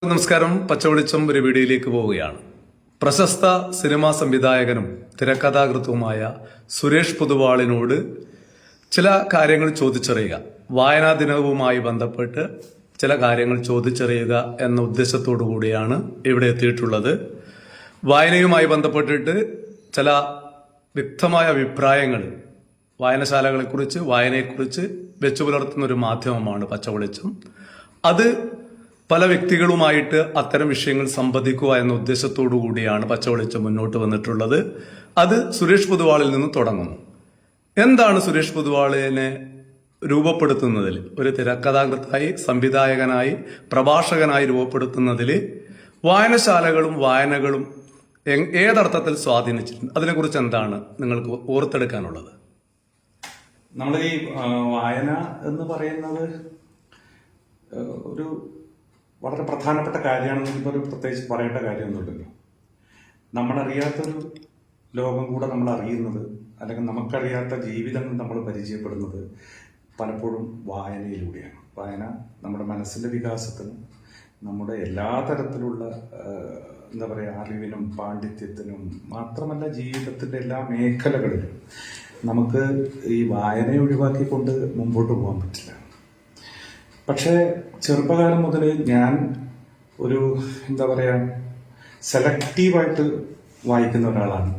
നമസ്കാരം. പച്ചവെളിച്ചം ഒരു വീഡിയോയിലേക്ക് പോവുകയാണ്. പ്രശസ്ത സിനിമാ സംവിധായകനും തിരക്കഥാകൃത്തുമായ സുരേഷ് പൊതുവാളിനോട് ചില കാര്യങ്ങൾ ചോദിച്ചറിയുക, വായനാ ദിനവുമായി ബന്ധപ്പെട്ട് ചില കാര്യങ്ങൾ ചോദിച്ചറിയുക എന്ന ഉദ്ദേശത്തോടു കൂടിയാണ് ഇവിടെ എത്തിയിട്ടുള്ളത്. വായനയുമായി ബന്ധപ്പെട്ടിട്ട് ചില വ്യക്തമായ അഭിപ്രായങ്ങൾ വായനശാലകളെക്കുറിച്ച്, വായനയെക്കുറിച്ച് വെച്ചു പുലർത്തുന്ന ഒരു മാധ്യമമാണ് പച്ചവെളിച്ചം. അത് പല വ്യക്തികളുമായിട്ട് അത്തരം വിഷയങ്ങൾ സംവദിക്കുക എന്ന ഉദ്ദേശത്തോടു കൂടിയാണ് പച്ചവെളിച്ചം മുന്നോട്ട് വന്നിട്ടുള്ളത്. അത് സുരേഷ് പൊതുവാളിൽ നിന്ന് തുടങ്ങുന്നു. എന്താണ് സുരേഷ് പൊതുവാളിനെ രൂപപ്പെടുത്തുന്നതിൽ, ഒരു തിരക്കഥാകൃത്തായി, സംവിധായകനായി, പ്രഭാഷകനായി രൂപപ്പെടുത്തുന്നതിൽ വായനശാലകളും വായനകളും ഏതർത്ഥത്തിൽ സ്വാധീനിച്ചിട്ടുണ്ട്? അതിനെക്കുറിച്ച് എന്താണ് നിങ്ങൾക്ക് ഓർത്തെടുക്കാനുള്ളത്? നമ്മൾ ഈ വായന എന്ന് പറയുന്നത് ഒരു വളരെ പ്രധാനപ്പെട്ട കാര്യമാണെന്ന് ഇപ്പോൾ ഒരു പ്രത്യേകിച്ച് പറയേണ്ട കാര്യമൊന്നുമില്ലല്ലോ. നമ്മളറിയാത്തൊരു ലോകം കൂടെ നമ്മൾ അറിയുന്നത്, അല്ലെങ്കിൽ നമുക്കറിയാത്ത ജീവിതങ്ങൾ നമ്മൾ പരിചയപ്പെടുന്നത് പലപ്പോഴും വായനയിലൂടെയാണ്. വായന നമ്മുടെ മനസ്സിൻ്റെ വികാസത്തിനും നമ്മുടെ എല്ലാ തരത്തിലുള്ള എന്താ പറയുക, അറിവിനും പാണ്ഡിത്യത്തിനും മാത്രമല്ല ജീവിതത്തിൻ്റെ എല്ലാ മേഖലകളിലും നമുക്ക് ഈ വായനയെ ഒഴിവാക്കിക്കൊണ്ട് മുമ്പോട്ട് പോകാൻ പറ്റില്ല. പക്ഷേ ചെറുപ്പകാലം മുതൽ ഞാൻ ഒരു എന്താ പറയുക, സെലക്റ്റീവായിട്ട് വായിക്കുന്ന ഒരാളാണ്.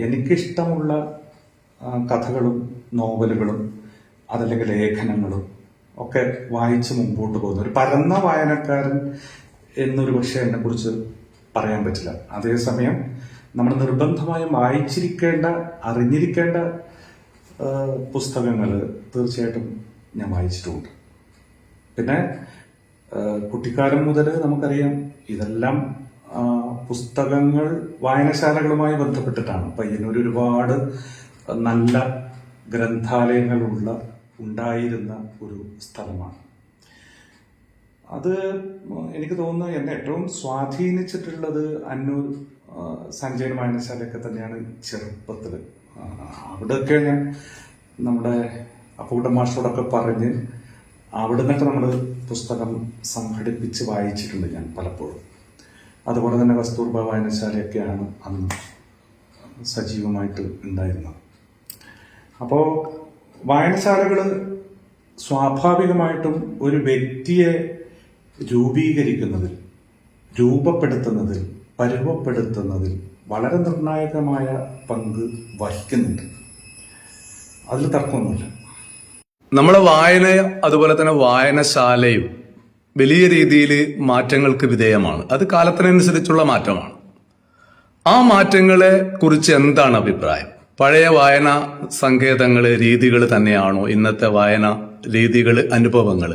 എനിക്കിഷ്ടമുള്ള കഥകളും നോവലുകളും അതല്ലെങ്കിൽ ലേഖനങ്ങളും ഒക്കെ വായിച്ച് മുമ്പോട്ട് പോകുന്ന ഒരു പരന്ന വായനക്കാരൻ എന്നൊരു പക്ഷേ എന്നെക്കുറിച്ച് പറയാൻ പറ്റില്ല. അതേസമയം നമ്മൾ നിർബന്ധമായും വായിച്ചിരിക്കേണ്ട, അറിഞ്ഞിരിക്കേണ്ട പുസ്തകങ്ങൾ തീർച്ചയായിട്ടും ഞാൻ വായിച്ചിട്ടുമുണ്ട്. പിന്നെ കുട്ടിക്കാലം മുതൽ നമുക്കറിയാം, ഇതെല്ലാം പുസ്തകങ്ങൾ വായനശാലകളുമായി ബന്ധപ്പെട്ടിട്ടാണ്. പയ്യന്നൂർ ഒരുപാട് നല്ല ഗ്രന്ഥാലയങ്ങളുള്ള ഉണ്ടായിരുന്ന ഒരു സ്ഥലമാണ്. അത് എനിക്ക് തോന്നുന്നു എന്നെ ഏറ്റവും സ്വാധീനിച്ചിട്ടുള്ളത് അന്നൂർ സഞ്ജയൻ വായനശാലയൊക്കെ തന്നെയാണ്. ചെറുപ്പത്തിൽ അവിടെയൊക്കെ ഞാൻ നമ്മുടെ അപ്പൂട്ടൻ മാസ്റ്ററോടൊക്കെ പറഞ്ഞ് അവിടെ നിന്നൊക്കെ നമ്മൾ പുസ്തകം സംഘടിപ്പിച്ച് വായിച്ചിട്ടുണ്ട് ഞാൻ പലപ്പോഴും. അതുപോലെ തന്നെ കസ്തൂർബ വായനശാലയൊക്കെയാണ് അന്ന് സജീവമായിട്ട് ഉണ്ടായിരുന്നത്. അപ്പോൾ വായനശാലകൾ സ്വാഭാവികമായിട്ടും ഒരു വ്യക്തിയെ രൂപീകരിക്കുന്നതിൽ, രൂപപ്പെടുത്തുന്നതിൽ, പരുവപ്പെടുത്തുന്നതിൽ വളരെ നിർണായകമായ പങ്ക് വഹിക്കുന്നുണ്ട്. അതിൽ തർക്കമൊന്നുമില്ല. നമ്മുടെ വായന, അതുപോലെ തന്നെ വായനശാലയും വലിയ രീതിയിൽ മാറ്റങ്ങൾക്ക് വിധേയമാണ്. അത് കാലത്തിനനുസരിച്ചുള്ള മാറ്റമാണ്. ആ മാറ്റങ്ങളെ കുറിച്ച് എന്താണ് അഭിപ്രായം? പഴയ വായന സങ്കേതങ്ങൾ, രീതികൾ തന്നെയാണോ ഇന്നത്തെ വായന രീതികൾ, അനുഭവങ്ങൾ?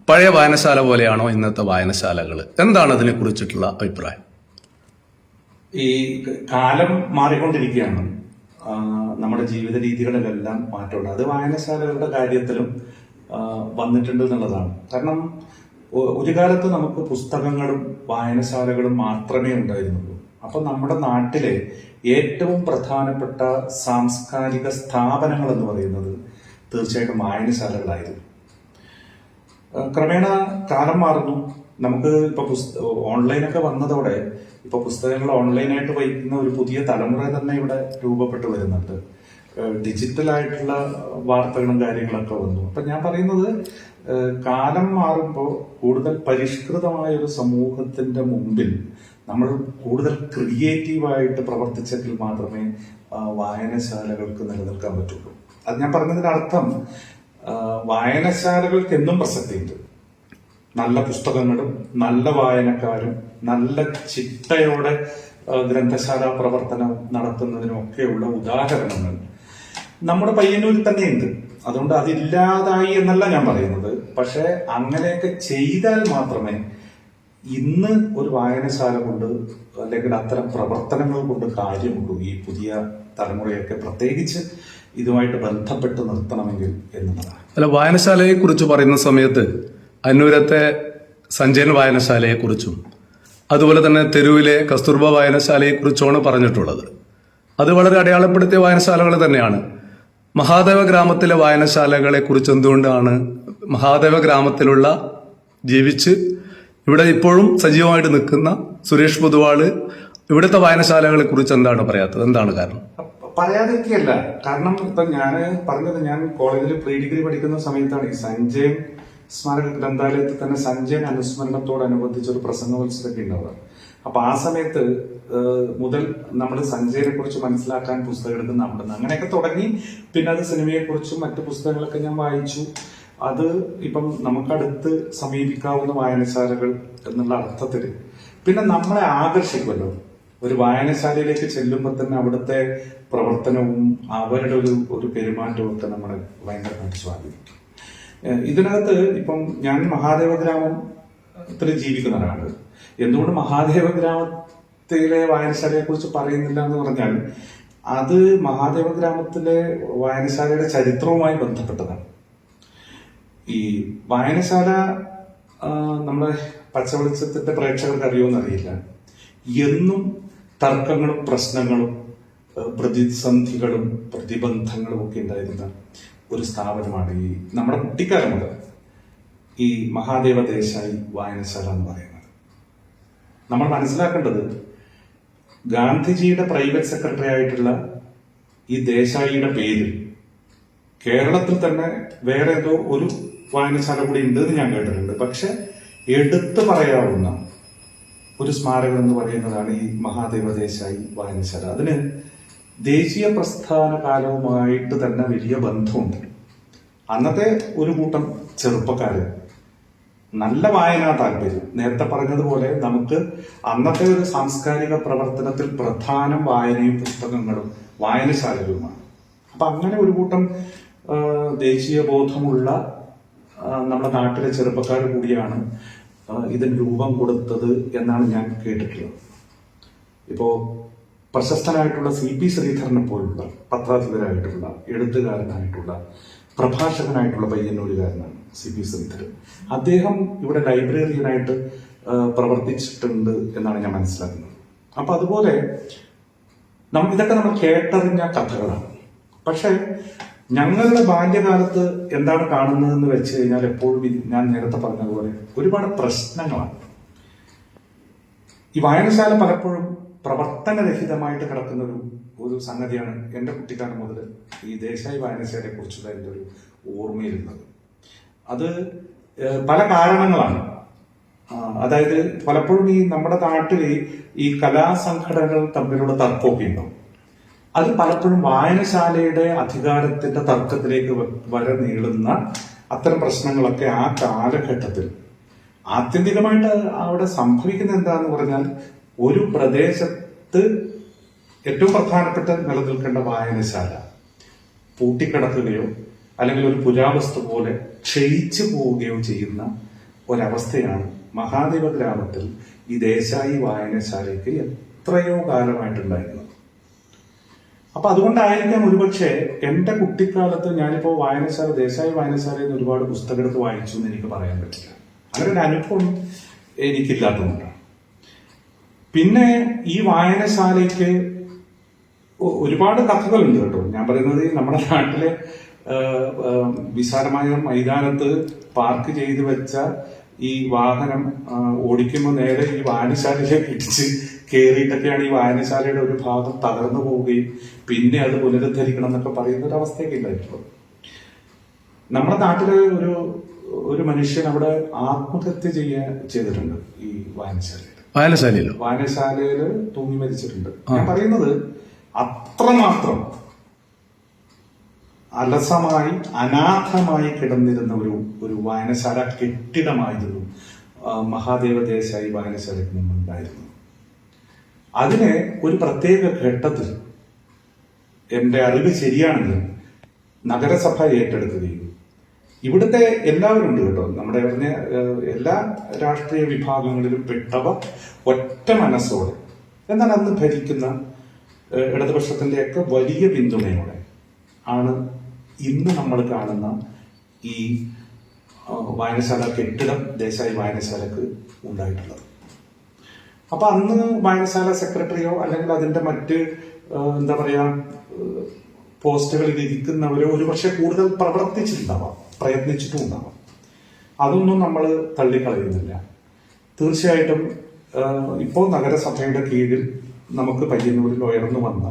പഴയ വായനശാല പോലെയാണോ ഇന്നത്തെ വായനശാലകൾ? എന്താണ് അതിനെ കുറിച്ചിട്ടുള്ള അഭിപ്രായം? ഈ കാലം മാറിക്കൊണ്ടിരിക്കുകയാണ്. നമ്മുടെ ജീവിത രീതികളിലെല്ലാം മാറ്റമുണ്ട്. അത് വായനശാലകളുടെ കാര്യത്തിലും വന്നിട്ടുണ്ട് എന്നുള്ളതാണ്. കാരണം ഒരു കാലത്ത് നമുക്ക് പുസ്തകങ്ങളും വായനശാലകളും മാത്രമേ ഉണ്ടായിരുന്നുള്ളൂ. അപ്പൊ നമ്മുടെ നാട്ടിലെ ഏറ്റവും പ്രധാനപ്പെട്ട സാംസ്കാരിക സ്ഥാപനങ്ങൾ എന്ന് പറയുന്നത് തീർച്ചയായിട്ടും വായനശാലകളായിരുന്നു. ക്രമേണ കാലം മാറുന്നു. നമുക്ക് ഇപ്പൊ ഓൺലൈനൊക്കെ വന്നതോടെ ഇപ്പൊ പുസ്തകങ്ങൾ ഓൺലൈനായിട്ട് വായിക്കുന്ന ഒരു പുതിയ തലമുറ തന്നെ ഇവിടെ രൂപപ്പെട്ടു വരുന്നുണ്ട്. ഡിജിറ്റലായിട്ടുള്ള വാർത്തകളും കാര്യങ്ങളൊക്കെ വന്നു. അപ്പൊ ഞാൻ പറയുന്നത്, കാലം മാറുമ്പോൾ കൂടുതൽ പരിഷ്കൃതമായ ഒരു സമൂഹത്തിന്റെ മുമ്പിൽ നമ്മൾ കൂടുതൽ ക്രിയേറ്റീവായിട്ട് പ്രവർത്തിച്ചെങ്കിൽ മാത്രമേ വായനശാലകൾക്ക് നിലനിൽക്കാൻ പറ്റുള്ളൂ. അത് ഞാൻ പറഞ്ഞതിന്റെ അർത്ഥം, വായനശാലകൾക്ക് എന്നും പ്രസക്തിയുണ്ട്. നല്ല പുസ്തകങ്ങളും നല്ല വായനക്കാരും നല്ല ചിട്ടയോടെ ഗ്രന്ഥശാല പ്രവർത്തനം നടത്തുന്നതിനൊക്കെയുള്ള ഉദാഹരണങ്ങൾ നമ്മുടെ പയ്യന്നൂരിൽ തന്നെയുണ്ട്. അതുകൊണ്ട് അതില്ലാതായി എന്നല്ല ഞാൻ പറയുന്നത്. പക്ഷെ അങ്ങനെയൊക്കെ ചെയ്താൽ മാത്രമേ ഇന്ന് ഒരു വായനശാല കൊണ്ട്, അല്ലെങ്കിൽ അത്തരം പ്രവർത്തനങ്ങൾ കൊണ്ട് കാര്യമുള്ളൂ. ഈ പുതിയ തലമുറയൊക്കെ പ്രത്യേകിച്ച് ഇതുമായിട്ട് ബന്ധപ്പെട്ട് നിർത്തണമെങ്കിൽ എന്നുള്ളതാണ്. അല്ല, വായനശാലയെ കുറിച്ച് പറയുന്ന സമയത്ത് അന്നൂരത്തെ സഞ്ജയൻ വായനശാലയെ കുറിച്ചും അതുപോലെ തന്നെ തെരുവിലെ കസ്തൂർബ വായനശാലയെ കുറിച്ചുമാണ് പറഞ്ഞിട്ടുള്ളത്. അത് വളരെ അടയാളപ്പെടുത്തിയ വായനശാലകൾ തന്നെയാണ്. മഹാദേവ ഗ്രാമത്തിലെ വായനശാലകളെ കുറിച്ച് എന്തുകൊണ്ടാണ് മഹാദേവ ഗ്രാമത്തിലുള്ള ജീവിച്ച് ഇവിടെ ഇപ്പോഴും സജീവമായിട്ട് നിൽക്കുന്ന സുരേഷ് പൊതുവാള് ഇവിടുത്തെ വായനശാലകളെ കുറിച്ച് എന്താണ് പറയാത്തത്? എന്താണ് കാരണം? പറയാതിരിക്കുകയല്ല. കാരണം ഇപ്പൊ ഞാൻ കോളേജിൽ പ്രീ ഡിഗ്രി പഠിക്കുന്ന സമയത്താണ് ഈ സഞ്ജയൻ സ്മാരക ഗ്രന്ഥാലയത്തിൽ തന്നെ സഞ്ജയൻ അനുസ്മരണത്തോടനുബന്ധിച്ച് ഒരു പ്രസംഗോത്സവമൊക്കെ ഉണ്ടാവുക. അപ്പൊ ആ സമയത്ത് മുതൽ നമ്മൾ സഞ്ജയനെ കുറിച്ച് മനസ്സിലാക്കാൻ പുസ്തകം എടുക്കുന്ന അവിടുന്ന് അങ്ങനെയൊക്കെ തുടങ്ങി. പിന്നെ അത് സിനിമയെ കുറിച്ചും മറ്റു പുസ്തകങ്ങളൊക്കെ ഞാൻ വായിച്ചു. അത് ഇപ്പം നമുക്കടുത്ത് സമീപിക്കാവുന്ന വായനശാലകൾ എന്നുള്ള അർത്ഥത്തിൽ പിന്നെ നമ്മളെ ആകർഷിക്കുമല്ലോ. ഒരു വായനശാലയിലേക്ക് ചെല്ലുമ്പോൾ തന്നെ അവിടുത്തെ പ്രവർത്തനവും അവരുടെ ഒരു പെരുമാറ്റവും ഒക്കെ നമ്മളെ ഭയങ്കരമായിട്ട് സ്വാധീനിക്കും. ഇതിനകത്ത് ഇപ്പം ഞാൻ മഹാദേവ ഗ്രാമത്തിൽ ജീവിക്കുന്ന ഒരാള്. എന്തുകൊണ്ട് മഹാദേവ ഗ്രാമത്തിലെ വായനശാലയെ കുറിച്ച് പറയുന്നില്ല എന്ന് പറഞ്ഞാൽ അത് മഹാദേവ ഗ്രാമത്തിലെ വായനശാലയുടെ ചരിത്രവുമായി ബന്ധപ്പെട്ടതാണ്. ഈ വായനശാല നമ്മളെ പച്ചവെളിച്ചത്തിന്റെ പ്രേക്ഷകർക്ക് അറിയുമെന്നറിയില്ല, എന്നും തർക്കങ്ങളും പ്രശ്നങ്ങളും പ്രതിസന്ധികളും പ്രതിബന്ധങ്ങളും ഒക്കെ ഉണ്ടായിരുന്ന ഒരു സ്ഥാപനമാണ് ഈ നമ്മുടെ കുട്ടിക്കാലം മുതൽ ഈ മഹാദേവ ദേശായി വായനശാല എന്ന് പറയുന്നത്. നമ്മൾ മനസ്സിലാക്കേണ്ടത് ഗാന്ധിജിയുടെ പ്രൈവറ്റ് സെക്രട്ടറി ആയിട്ടുള്ള ഈ ദേശായിയുടെ പേരിൽ കേരളത്തിൽ തന്നെ വേറെ ഏതോ ഒരു വായനശാല കൂടി ഉണ്ടെന്ന് ഞാൻ കേട്ടിട്ടുണ്ട്. പക്ഷെ എടുത്തു പറയാവുന്ന ഒരു സ്മാരകം എന്ന് പറയുന്നതാണ് ഈ മഹാദേവ ദേശായി വായനശാല. അതിന് ദേശീയ പ്രസ്ഥാന കാലവുമായിട്ട് തന്നെ വലിയ ബന്ധമുണ്ട്. അന്നത്തെ ഒരു കൂട്ടം ചെറുപ്പക്കാര് നല്ല വായനാ താല്പര്യം, നേരത്തെ പറഞ്ഞതുപോലെ നമുക്ക് അന്നത്തെ ഒരു സാംസ്കാരിക പ്രവർത്തനത്തിൽ പ്രധാനം വായനയും പുസ്തകങ്ങളും വായനശാലകളുമാണ്. അപ്പൊ അങ്ങനെ ഒരു കൂട്ടം ദേശീയ ബോധമുള്ള നമ്മുടെ നാട്ടിലെ ചെറുപ്പക്കാർ കൂടിയാണ് ഇതിന് രൂപം കൊടുത്തത് എന്നാണ് ഞാൻ കേട്ടിട്ടുള്ളത്. ഇപ്പോ പ്രശസ്തനായിട്ടുള്ള CP ശ്രീധരനെ പോലുള്ള പത്രാധിപരായിട്ടുള്ള എഴുത്തുകാരനായിട്ടുള്ള പ്രഭാഷകനായിട്ടുള്ള പയ്യന്നൂരുകാരനാണ് CP ശ്രീധരൻ. അദ്ദേഹം ഇവിടെ ലൈബ്രറിയനായിട്ട് പ്രവർത്തിച്ചിട്ടുണ്ട് എന്നാണ് ഞാൻ മനസ്സിലാക്കുന്നത്. അപ്പൊ അതുപോലെ ഇതൊക്കെ നമ്മൾ കേട്ടറിഞ്ഞ കഥകളാണ്. പക്ഷെ ഞങ്ങളുടെ ബാല്യകാലത്ത് എന്താണ് കാണുന്നതെന്ന് വെച്ച് കഴിഞ്ഞാൽ എപ്പോഴും ഞാൻ നേരത്തെ പറഞ്ഞതുപോലെ ഒരുപാട് പ്രശ്നങ്ങളാണ്. ഈ വായനശാല പലപ്പോഴും പ്രവർത്തനരഹിതമായിട്ട് കിടക്കുന്ന ഒരു സംഗതിയാണ് എൻ്റെ കുട്ടിക്കാലം മുതൽ ഈ ദേശായി വായനശാലയെ കുറിച്ചുള്ള എൻ്റെ ഒരു ഓർമ്മയിരുന്നത്. അത് പല കാരണങ്ങളാണ്. അതായത് പലപ്പോഴും ഈ നമ്മുടെ നാട്ടിൽ ഈ കലാസംഘടനകൾ തമ്മിലുള്ള തർക്കമൊക്കെ ഉണ്ടാവും. അത് പലപ്പോഴും വായനശാലയുടെ അധികാരത്തിന്റെ തർക്കത്തിലേക്ക് വരെ നീളുന്ന അത്തരം പ്രശ്നങ്ങളൊക്കെ ആ കാലഘട്ടത്തിൽ ആത്യന്തികമായിട്ട് അവിടെ സംഭവിക്കുന്ന എന്താന്ന് പറഞ്ഞാൽ ഒരു പ്രദേശത്ത് ഏറ്റവും പ്രധാനപ്പെട്ട നിലനിൽക്കേണ്ട വായനശാല പൂട്ടിക്കിടക്കുകയോ അല്ലെങ്കിൽ ഒരു പുരാവസ്തു പോലെ ക്ഷയിച്ചു പോവുകയോ ചെയ്യുന്ന ഒരവസ്ഥയാണ് മഹാദേവ ഗ്രാമത്തിൽ ഈ ദേശായി വായനശാലയ്ക്ക് എത്രയോ കാലമായിട്ടുണ്ടായിരുന്നത്. അപ്പൊ അതുകൊണ്ടായിരിക്കാം ഒരുപക്ഷെ എന്റെ കുട്ടിക്കാലത്ത് ഞാനിപ്പോ ദേശായി വായനശാലയിൽ നിന്ന് ഒരുപാട് പുസ്തകം എടുത്ത് വായിച്ചു എന്ന് എനിക്ക് പറയാൻ പറ്റില്ല. അങ്ങനെ ഒരു അനുഭവം എനിക്കില്ലാത്തതുകൊണ്ടാണ്. പിന്നെ ഈ വായനശാലയ്ക്ക് ഒരുപാട് കഥകളുണ്ട് കേട്ടോ. ഞാൻ പറയുന്നത് നമ്മുടെ നാട്ടിലെ വിശാലമായ മൈതാനത്ത് പാർക്ക് ചെയ്തു വെച്ച ഈ വാഹനം ഓടിക്കുമ്പോൾ നേരെ ഈ വായനശാലയിലേക്ക് ഇടിച്ച് കയറിയിട്ടൊക്കെയാണ് ഈ വായനശാലയുടെ ഒരു ഭാഗം തകർന്നു പോവുകയും പിന്നെ അത് പുനരുദ്ധരിക്കണം എന്നൊക്കെ പറയുന്ന ഒരു അവസ്ഥയൊക്കെ ഉണ്ടായിട്ടുള്ളൂ. നമ്മുടെ നാട്ടിലെ ഒരു മനുഷ്യൻ അവിടെ ആത്മഹത്യ ചെയ്തിട്ടുണ്ട് ഈ വായനശാലയിൽ തൂങ്ങി മരിച്ചിട്ടുണ്ട്. ഞാൻ പറയുന്നത് അത്രമാത്രം അലസമായി അനാഥമായി കിടന്നിരുന്ന ഒരു വായനശാല കെട്ടിടമായിരുന്നു മഹാദേവ ദേശായി വായനശാലയ്ക്ക് മുമ്പുണ്ടായിരുന്നു. അതിനെ ഒരു പ്രത്യേക ഘട്ടത്തിൽ എന്റെ അറിവ് ശരിയാണെങ്കിൽ നഗരസഭ ഏറ്റെടുക്കുകയും ഇവിടുത്തെ എല്ലാവരും ഉണ്ട് കേട്ടോ, നമ്മുടെ എല്ലാ രാഷ്ട്രീയ വിഭാഗങ്ങളിലും പെട്ടവ ഒറ്റ മനസ്സോടെ, എന്നാൽ അന്ന് ഭരിക്കുന്ന ഇടതുപക്ഷത്തിന്റെയൊക്കെ വലിയ പിന്തുണയോടെ ആണ് ഇന്ന് നമ്മൾ കാണുന്ന ഈ വായനശാല കെട്ടിടം ദേശായി വായനശാലക്ക് ഉണ്ടായിട്ടുള്ളത്. അപ്പൊ അന്ന് വായനശാല സെക്രട്ടറിയോ അല്ലെങ്കിൽ അതിന്റെ മറ്റ് എന്താ പറയാ പോസ്റ്റുകളിൽ ഇരിക്കുന്നവരോ ഒരുപക്ഷെ കൂടുതൽ പ്രവർത്തിച്ചിട്ടുണ്ടാവാം, പ്രയത്നിച്ചിട്ടും ഉണ്ടാവാം. അതൊന്നും നമ്മൾ തള്ളിക്കളയുന്നില്ല. തീർച്ചയായിട്ടും ഇപ്പോൾ നഗരസഭയുടെ കീഴിൽ നമുക്ക് പയ്യന്നൂരിൽ ഉയർന്നു വന്ന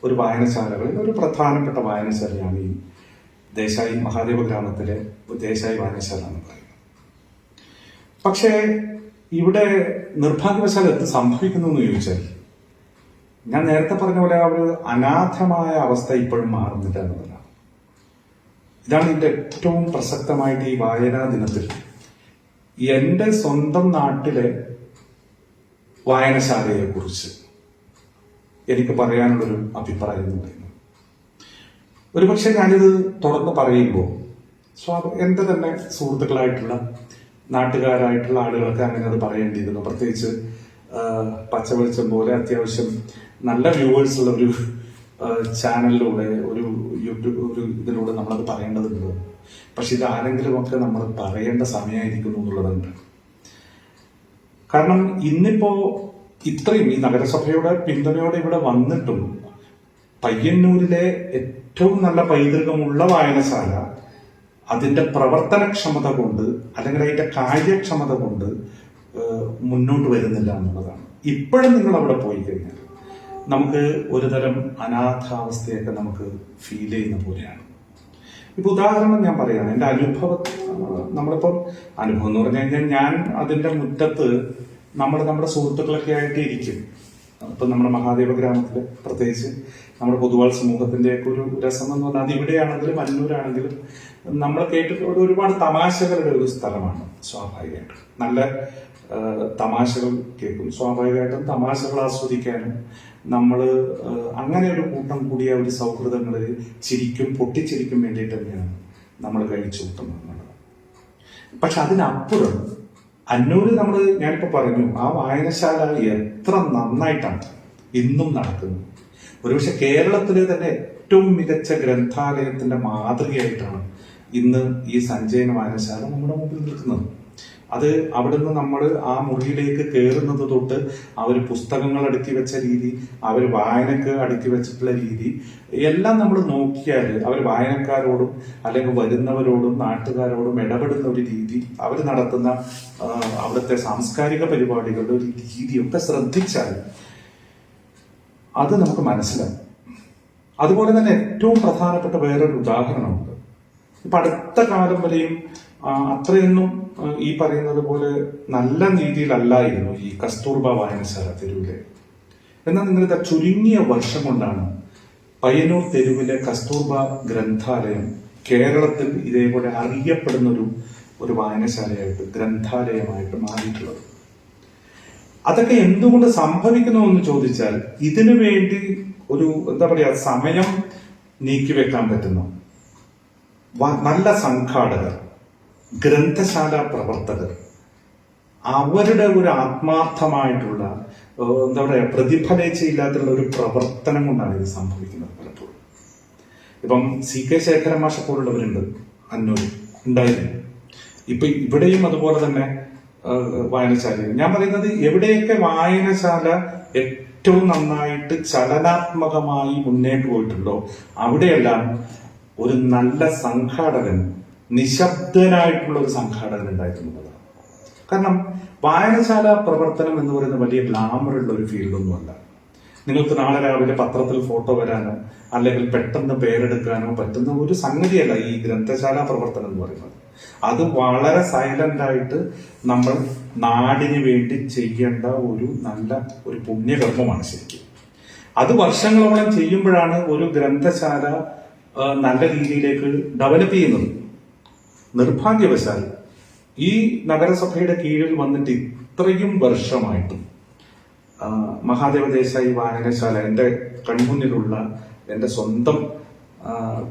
ഒരു വായനശാലകളിൽ ഒരു പ്രധാനപ്പെട്ട വായനശാലയാണ് ഈ ദേശായി മഹാദേവ ഗ്രാമത്തിലെ ദേശായി വായനശാല എന്ന് പറയുന്നത്. പക്ഷേ ഇവിടെ നിർഭാഗ്യവശാൽ എന്ത് സംഭവിക്കുന്നു എന്ന് ചോദിച്ചാൽ, ഞാൻ നേരത്തെ പറഞ്ഞ പോലെ ആ ഒരു അനാഥമായ അവസ്ഥ ഇപ്പോഴും മാറുന്നില്ല എന്നുള്ളതാണ്. ഇതാണ് ഇതിന്റെ ഏറ്റവും പ്രസക്തമായിട്ട് ഈ വായനാ ദിനത്തിൽ എന്റെ സ്വന്തം നാട്ടിലെ വായനശാലയെ കുറിച്ച് എനിക്ക് പറയാനുള്ളൊരു അഭിപ്രായം എന്ന് പറയുന്നത്. ഒരുപക്ഷെ ഞാനിത് തുറന്ന് പറയുമ്പോൾ എന്റെ തന്നെ സുഹൃത്തുക്കളായിട്ടുള്ള നാട്ടുകാരായിട്ടുള്ള ആളുകൾക്ക് അങ്ങനെ അത് പറയേണ്ടിയിരുന്നു. പ്രത്യേകിച്ച് പച്ചവെളിച്ചം പോലെ അത്യാവശ്യം നല്ല വ്യൂവേഴ്സ് ഉള്ള ഒരു ചാനലിലൂടെ ഒരു യൂട്യൂബ് ഒരു ഇതിലൂടെ നമ്മളത് പറയേണ്ടതുണ്ട്. പക്ഷെ ഇത് ആരെങ്കിലും ഒക്കെ നമ്മൾ പറയേണ്ട സമയമായിരിക്കുന്നു എന്നുള്ളതുണ്ട്. കാരണം ഇന്നിപ്പോ ഇത്രയും ഈ നഗരസഭയുടെ പിന്തുണയോടെ ഇവിടെ വന്നിട്ടും പയ്യന്നൂരിലെ ഏറ്റവും നല്ല പൈതൃകമുള്ള വായനശാല അതിന്റെ പ്രവർത്തനക്ഷമത കൊണ്ട് അല്ലെങ്കിൽ അതിന്റെ കാര്യക്ഷമത കൊണ്ട് മുന്നോട്ട് വരുന്നില്ല എന്നുള്ളതാണ്. ഇപ്പോഴും നിങ്ങൾ അവിടെ പോയി കഴിഞ്ഞാൽ നമുക്ക് ഒരുതരം അനാഥാവസ്ഥയൊക്കെ നമുക്ക് ഫീൽ ചെയ്യുന്ന പോലെയാണ്. ഇപ്പൊ ഉദാഹരണം ഞാൻ പറയാണ്, എന്റെ അനുഭവം. നമ്മളിപ്പം അനുഭവം എന്ന് പറഞ്ഞു കഴിഞ്ഞാൽ ഞാൻ അതിന്റെ മുറ്റത്ത് നമ്മുടെ സുഹൃത്തുക്കളൊക്കെ ആയിട്ട് ഇരിക്കും. ഇപ്പൊ നമ്മുടെ മഹാദേവ ഗ്രാമത്തില് പ്രത്യേകിച്ച് നമ്മുടെ പൊതുവാൾ സമൂഹത്തിന്റെയൊക്കെ ഒരു രസം എന്ന് പറഞ്ഞാൽ അത് ഇവിടെയാണെങ്കിലും അന്നൂരാണെങ്കിലും നമ്മൾ കേട്ടിട്ടുള്ള ഒരുപാട് തമാശകളുടെ ഒരു സ്ഥലമാണ്. സ്വാഭാവികമായിട്ടും നല്ല തമാശകൾ കേൾക്കും. സ്വാഭാവികമായിട്ടും തമാശകൾ ആസ്വദിക്കാനും നമ്മൾ അങ്ങനെ ഒരു കൂട്ടം കൂടിയ ഒരു സൗഹൃദങ്ങളിൽ ചിരിക്കും പൊട്ടിച്ചിരിക്കും വേണ്ടിയിട്ട് തന്നെയാണ് നമ്മൾ കഴിച്ചു കൂട്ടുന്നത്. പക്ഷെ അതിനപ്പുറം അന്നൂര് ഞാനിപ്പോ പറഞ്ഞു ആ വായനശാല എത്ര നന്നായിട്ടാണ് ഇന്നും നടക്കുന്നത്. ഒരുപക്ഷെ കേരളത്തിലെ തന്നെ ഏറ്റവും മികച്ച ഗ്രന്ഥാലയത്തിന്റെ മാതൃകയായിട്ടാണ് ഇന്ന് ഈ സഞ്ജയന വായനശാല നമ്മുടെ മുമ്പിൽ നിൽക്കുന്നത്. അത് അവിടുന്ന് നമ്മൾ ആ മുറിയിലേക്ക് കയറുന്നത് തൊട്ട് അവർ പുസ്തകങ്ങൾ അടുക്കി വെച്ച രീതി, അവർ വായനക്ക് അടുക്കി വെച്ചിട്ടുള്ള രീതി എല്ലാം നമ്മൾ നോക്കിയാൽ അവർ വായനക്കാരോടും അല്ലെങ്കിൽ വരുന്നവരോടും നാട്ടുകാരോടും ഇടപെടുന്ന ഒരു രീതി, അവർ നടത്തുന്ന അവിടുത്തെ സാംസ്കാരിക പരിപാടികളുടെ ഒരു രീതിയൊക്കെ ശ്രദ്ധിച്ചാൽ അത് നമുക്ക് മനസ്സിലാവും. അതുപോലെ തന്നെ ഏറ്റവും പ്രധാനപ്പെട്ട വേറൊരു ഉദാഹരണമുണ്ട്. ഇപ്പൊ അടുത്ത കാലം വരെയും അത്രയൊന്നും ഈ പറയുന്നത് പോലെ നല്ല രീതിയിലല്ലായിരുന്നു ഈ കസ്തൂർബ വായനശാല തെരുവിലെ. എന്നാൽ നിങ്ങളുടെ ചുരുങ്ങിയ വർഷം കൊണ്ടാണ് പയ്യന്നൂർ തെരുവിലെ കസ്തൂർബ ഗ്രന്ഥാലയം കേരളത്തിൽ ഇതേപോലെ അറിയപ്പെടുന്ന ഒരു വായനശാലയായിട്ട് ഗ്രന്ഥാലയമായിട്ട് മാറിയിട്ടുള്ളത്. അതൊക്കെ എന്തുകൊണ്ട് സംഭവിക്കുന്നു എന്ന് ചോദിച്ചാൽ ഇതിനു വേണ്ടി ഒരു എന്താ പറയാ സമയം നീക്കിവെക്കാൻ പറ്റുന്ന നല്ല സംഘാടകർ, ഗ്രന്ഥശാല പ്രവർത്തകർ, അവരുടെ ഒരു ആത്മാർത്ഥമായിട്ടുള്ള എന്താ പറയാ പ്രതിഫലേച്ഛയില്ലാത്തുള്ള ഒരു പ്രവർത്തനം കൊണ്ടാണ് ഇത് സംഭവിക്കുന്നത്. പലപ്പോഴും ഇപ്പം CK ശേഖരൻ മാഷ പോലുള്ളവരുണ്ട് അന്നൂർ ഉണ്ടായിരുന്നു. ഇപ്പൊ ഇവിടെയും അതുപോലെ തന്നെ വായനശാല. ഞാൻ പറയുന്നത് എവിടെയൊക്കെ വായനശാല ഏറ്റവും നന്നായിട്ട് ചലനാത്മകമായി മുന്നേറ്റ് പോയിട്ടുണ്ടോ അവിടെയെല്ലാം ഒരു നല്ല സംഘാടകൻ, നിശബ്ദനായിട്ടുള്ള ഒരു സംഘാടകൻ ഉണ്ടായിരുന്നതാണ്. കാരണം വായനശാല പ്രവർത്തനം എന്ന് പറയുന്നത് വലിയ ഗ്ലാമറുള്ള ഒരു ഫീൽഡൊന്നുമല്ല. നിങ്ങൾക്ക് നാളെ രാവിലെ പത്രത്തിൽ ഫോട്ടോ വരാനോ അല്ലെങ്കിൽ പെട്ടെന്ന് പേരെടുക്കാനോ പറ്റുന്ന ഒരു സംഗതിയല്ല ഈ ഗ്രന്ഥശാല പ്രവർത്തനം എന്ന് പറയുന്നത്. അത് വളരെ സൈലന്റ് ആയിട്ട് നമ്മൾ നാടിന് വേണ്ടി ചെയ്യേണ്ട ഒരു നല്ല ഒരു പുണ്യകർമ്മമാണ് ശരിക്കും. അത് വർഷങ്ങളോളം ചെയ്യുമ്പോഴാണ് ഒരു ഗ്രന്ഥശാല നല്ല രീതിയിലേക്ക് ഡെവലപ്പ് ചെയ്യുന്നത്. നിർഭാഗ്യവശാൽ ഈ നഗരസഭയുടെ കീഴിൽ വന്നിട്ട് ഇത്രയും വർഷമായിട്ടും മഹാദേവ ദേശായി വായനശാല എൻ്റെ കൺമുന്നിലുള്ള എൻ്റെ സ്വന്തം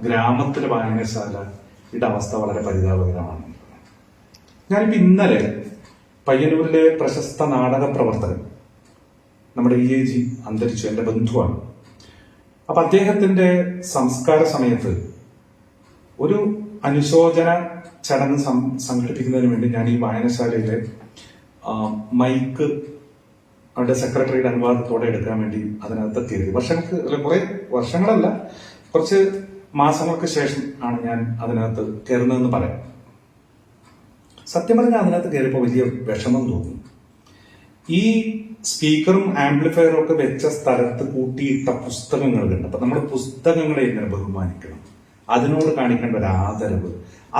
ഗ്രാമത്തിലെ വായനശാലയുടെ അവസ്ഥ വളരെ പരിതാപകരമാണ്. ഞാനിപ്പോ ഇന്നലെ പയ്യന്നൂരിലെ പ്രശസ്ത നാടക പ്രവർത്തകൻ നമ്മുടെ EAG അന്തരിച്ചു, എൻ്റെ ബന്ധുവാണ്. അപ്പൊ അദ്ദേഹത്തിന്റെ സംസ്കാര സമയത്ത് ഒരു അനുശോചന ചടങ്ങ് സംഘടിപ്പിക്കുന്നതിന് വേണ്ടി ഞാൻ ഈ വായനശാലയിലെ മൈക്ക് അവരുടെ സെക്രട്ടറിയുടെ അനുവാദത്തോടെ എടുക്കാൻ വേണ്ടി അതിനകത്ത് എത്തിയത്. കുറെ വർഷങ്ങളല്ല, കുറച്ച് മാസങ്ങൾക്ക് ശേഷം ആണ് ഞാൻ അതിനകത്ത് കയറുന്നതെന്ന് പറയാം. സത്യം പറഞ്ഞാൽ അതിനകത്ത് കയറിയപ്പോൾ വലിയ വിഷമം തോന്നി. ഈ സ്പീക്കറും ആംപ്ലിഫയറും ഒക്കെ വെച്ച സ്ഥലത്ത് കൂട്ടിയിട്ട പുസ്തകങ്ങളുണ്ട്. അപ്പൊ നമ്മൾ പുസ്തകങ്ങളെ എങ്ങനെ ബഹുമാനിക്കണം, അതിനോട് കാണിക്കേണ്ട ഒരു ആദരവ്,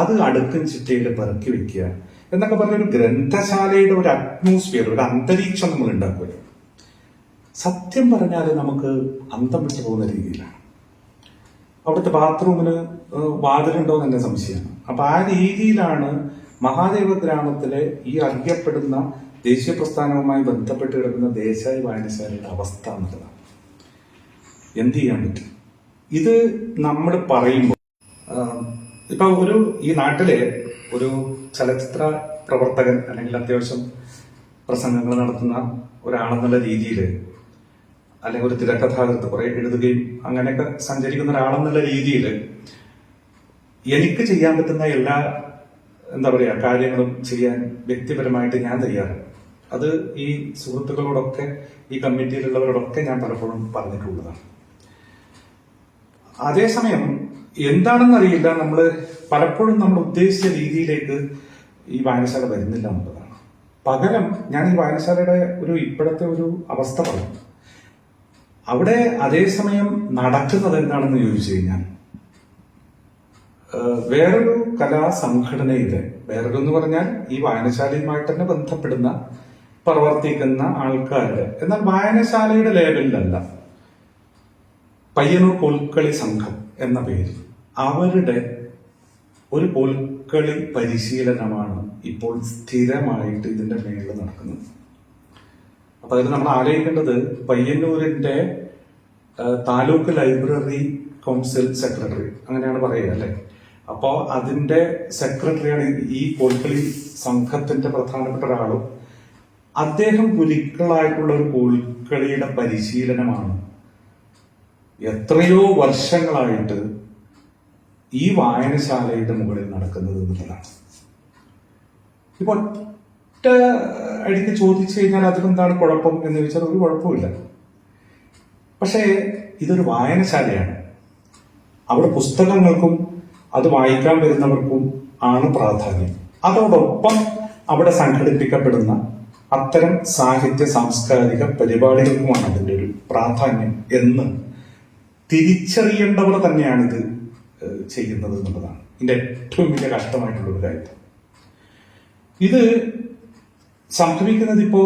അത് അടുക്കും ചിട്ടയിൽ പെറുക്കി വെക്കുക എന്നൊക്കെ പറഞ്ഞ ഒരു ഗ്രന്ഥശാലയുടെ ഒരു അറ്റ്മോസ്ഫിയർ, ഒരു അന്തരീക്ഷം നമ്മൾ ഉണ്ടാക്കുക. സത്യം പറഞ്ഞാൽ നമുക്ക് അന്തം വിട്ടു പോകുന്ന രീതിയിലാണ്. അവിടുത്തെ ബാത്റൂമിന് വാതിലുണ്ടോ എന്ന് എന്റെ സംശയമാണ്. അപ്പൊ ആ രീതിയിലാണ് മഹാദേവ ഗ്രാമത്തിലെ ഈ അറിയപ്പെടുന്ന ദേശീയ പ്രസ്ഥാനവുമായി ബന്ധപ്പെട്ട് കിടക്കുന്ന ദേശായി വായനശാലയുടെ അവസ്ഥ എന്നുള്ളതാണ്. എന്ത് ചെയ്യാൻ പറ്റും? ഇത് നമ്മൾ പറയുമ്പോൾ ഇപ്പൊ ഈ നാട്ടിലെ ഒരു ചലച്ചിത്ര പ്രവർത്തകൻ അല്ലെങ്കിൽ അത്യാവശ്യം പ്രസംഗങ്ങൾ നടത്തുന്ന ഒരാളെന്നുള്ള രീതിയിൽ, അല്ലെങ്കിൽ ഒരു തിരക്കഥാകൃത്ത് കുറെ എഴുതുകയും അങ്ങനെയൊക്കെ സഞ്ചരിക്കുന്ന ഒരാളെന്നുള്ള രീതിയിൽ എനിക്ക് ചെയ്യാൻ പറ്റുന്ന എല്ലാ കാര്യങ്ങളും ചെയ്യാൻ വ്യക്തിപരമായിട്ട് ഞാൻ തയ്യാറാണ്. അത് ഈ സുഹൃത്തുക്കളോടൊക്കെ, ഈ കമ്മിറ്റിയിലുള്ളവരോടൊക്കെ ഞാൻ പലപ്പോഴും പറഞ്ഞിട്ടുള്ളതാണ്. അതേസമയം എന്താണെന്നറിയില്ല, പലപ്പോഴും നമ്മൾ ഉദ്ദേശിച്ച രീതിയിലേക്ക് ഈ വായനശാല വരുന്നില്ല എന്നുള്ളതാണ്. പകരം ഞാൻ ഈ വായനശാലയുടെ ഇപ്പോഴത്തെ ഒരു അവസ്ഥ പറഞ്ഞു. അവിടെ അതേസമയം നടക്കുന്നത് എന്താണെന്ന് ചോദിച്ചു കഴിഞ്ഞാൽ, വേറൊരു കലാസംഘടനയിലെ എന്ന് പറഞ്ഞാൽ ഈ വായനശാലയുമായിട്ട് തന്നെ ബന്ധപ്പെടുന്ന പ്രവർത്തിക്കുന്ന ആൾക്കാരുടെ, എന്നാൽ വായനശാലയുടെ ലേബലിലല്ല, പയ്യന്നൂർ കോൽക്കളി സംഘം എന്ന പേരിൽ അവരുടെ ഒരു കോൽക്കളി പരിശീലനമാണ് ഇപ്പോൾ സ്ഥിരമായിട്ട് ഇതിന്റെ മേളിൽ നടക്കുന്നത്. അപ്പൊ അതിൽ നമ്മൾ ആലോചിക്കേണ്ടത്, പയ്യന്നൂരിന്റെ താലൂക്ക് ലൈബ്രറി കൗൺസിൽ സെക്രട്ടറി, അങ്ങനെയാണ് പറയുക അല്ലെ? അപ്പോ അതിന്റെ സെക്രട്ടറിയാണ് ഈ കോൽക്കളി സംഘത്തിന്റെ പ്രധാനപ്പെട്ട ഒരാളും. അദ്ദേഹം ഗുരുക്കളായിട്ടുള്ള ഒരു കോൽക്കളിയുടെ പരിശീലനമാണ് എത്രയോ വർഷങ്ങളായിട്ട് ഈ വായനശാലയുടെ മുകളിൽ നടക്കുന്നത് എന്നുള്ളതാണ്. ഇപ്പൊ ഒറ്റ അടിക്ക് ചോദിച്ചു കഴിഞ്ഞാൽ അതിലെന്താണ് കുഴപ്പം എന്ന് ചോദിച്ചാൽ ഒരു കുഴപ്പമില്ല. പക്ഷേ ഇതൊരു വായനശാലയാണ്. അവിടെ പുസ്തകങ്ങൾക്കും അത് വായിക്കാൻ വരുന്നവർക്കും ആണ് പ്രാധാന്യം. അതോടൊപ്പം അവിടെ സംഘടിപ്പിക്കപ്പെടുന്ന അത്തരം സാഹിത്യ സാംസ്കാരിക പരിപാടികൾക്കുമാണ് അതിൻ്റെ ഒരു പ്രാധാന്യം എന്ന് തിരിച്ചറിയേണ്ടവർ തന്നെയാണ് ഇത് ചെയ്യുന്നത് എന്നുള്ളതാണ് ഇതിന്റെ ഏറ്റവും വലിയ കഷ്ടമായിട്ടുള്ള ഒരു കാര്യം. ഇത് സംഭവിക്കുന്നത് ഇപ്പോ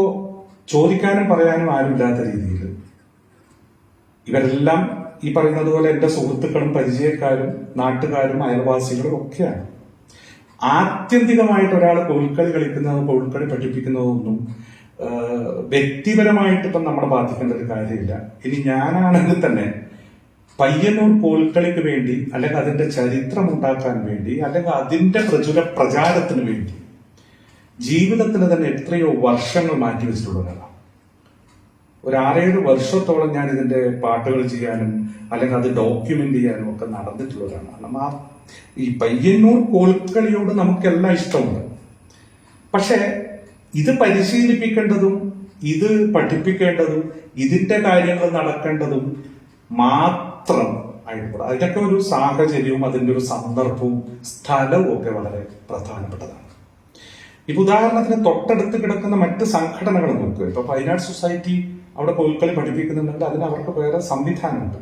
ചോദിക്കാനും പറയാനും ആരുമില്ലാത്ത രീതിയിൽ ഇവരെല്ലാം ഈ പറയുന്നത് പോലെ എന്റെ സുഹൃത്തുക്കളും പരിചയക്കാരും നാട്ടുകാരും അയൽവാസികളും ഒക്കെയാണ്. ആത്യന്തികമായിട്ട് ഒരാൾ കോൽക്കളി കളിക്കുന്നതോ കോൽക്കളി പഠിപ്പിക്കുന്നതോ ഒന്നും വ്യക്തിപരമായിട്ട് ഇപ്പം നമ്മളെ ബാധിക്കേണ്ട ഒരു കാര്യമില്ല. ഇനി ഞാനാണെങ്കിൽ തന്നെ പയ്യന്നൂർ കോൽക്കളിക്ക് വേണ്ടി, അല്ലെങ്കിൽ അതിന്റെ ചരിത്രം ഉണ്ടാക്കാൻ വേണ്ടി, അല്ലെങ്കിൽ അതിന്റെ പ്രചാരത്തിന് വേണ്ടി ജീവിതത്തിൽ തന്നെ എത്രയോ വർഷങ്ങൾ മാറ്റിവെച്ചിട്ടുള്ള ഒരാളാണ്. ഒരു 6-7 വർഷത്തോളം ഞാൻ ഇതിന്റെ പാട്ടുകൾ ചെയ്യാനും അല്ലെങ്കിൽ അത് ഡോക്യുമെന്റ് ചെയ്യാനും ഒക്കെ നടന്നിട്ടുള്ള ഒരാളാണ്. ഈ പയ്യന്നൂർ കോൽക്കളിയോട് നമുക്കെല്ലാം ഇഷ്ടമുണ്ട്. പക്ഷെ ഇത് പരിശീലിപ്പിക്കേണ്ടതും ഇത് പഠിപ്പിക്കേണ്ടതും ഇതിന്റെ കാര്യങ്ങൾ നടക്കേണ്ടതും മാത്രം ആയിട്ടുണ്ട്. അതിനൊക്കെ ഒരു സാഹചര്യവും അതിന്റെ ഒരു സന്ദർഭവും സ്ഥലവും ഒക്കെ വളരെ പ്രധാനപ്പെട്ടതാണ്. ഇപ്പൊ ഉദാഹരണത്തിന് തൊട്ടടുത്ത് കിടക്കുന്ന മറ്റ് സംഘടനകൾ നോക്കുക. ഇപ്പൊ ഫൈൻ ആർട്സ് സൊസൈറ്റി അവിടെ കോൽക്കളി പഠിപ്പിക്കുന്നുണ്ടെങ്കിൽ അതിന് അവർക്ക് വേറെ സംവിധാനമുണ്ട്.